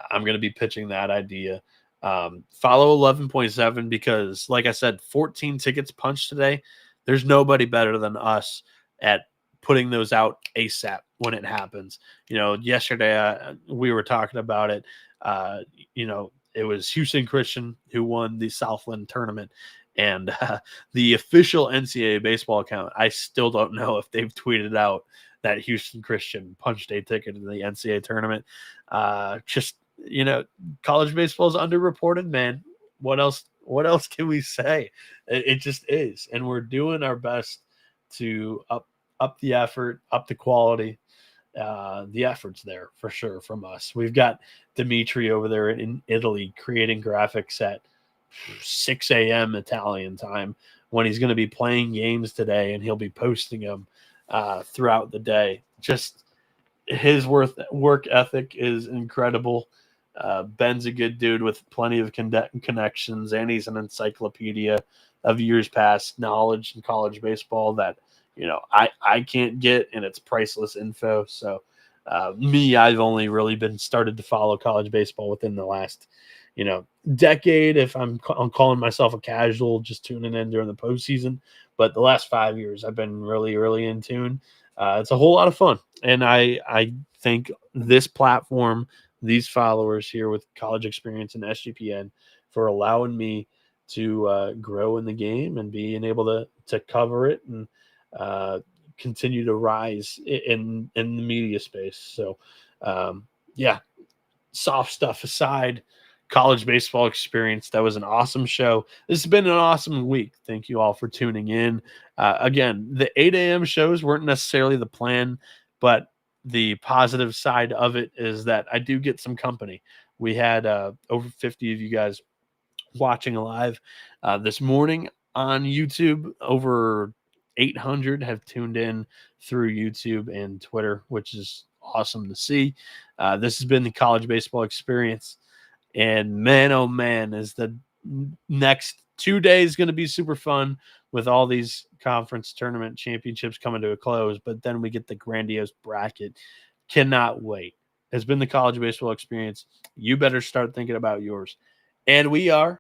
I'm going to be pitching that idea. Follow 11.7 because, like I said, 14 tickets punched today. There's nobody better than us at putting those out ASAP when it happens. Yesterday we were talking about it. It was Houston Christian who won the Southland tournament, and the official NCAA baseball account, I still don't know if they've tweeted out that Houston Christian punched a ticket in the NCAA tournament. College baseball is underreported, man. What else can we say? It just is. And we're doing our best to up the effort, up the quality. The effort's there for sure from us. We've got Dimitri over there in Italy creating graphics at 6 a.m. Italian time when he's going to be playing games today, and he'll be posting them throughout the day. Just his work ethic is incredible. Ben's a good dude with plenty of connections, and he's an encyclopedia of years past knowledge in college baseball that I can't get, and it's priceless info. So I've only really been started to follow college baseball within the last decade. If I'm calling myself a casual, just tuning in during the postseason, but the last 5 years I've been really, really in tune. It's a whole lot of fun, and I think this platform, these followers here with College Experience and SGPN, for allowing me to grow in the game and being able to cover it and continue to rise in the media space. So, soft stuff aside, College Baseball Experience, that was an awesome show. This has been an awesome week. Thank you all for tuning in. Again, the 8 a.m. shows weren't necessarily the plan, but the positive side of it is that I do get some company. We had over 50 of you guys watching live this morning on YouTube. Over 800 have tuned in through YouTube and Twitter, which is awesome to see. This has been the College Baseball Experience. And man, oh man, is the next 2 days going to be super fun with all these conference tournament championships coming to a close. But then we get the grandiose bracket. Cannot wait. It's been the College Baseball Experience. You better start thinking about yours. And we are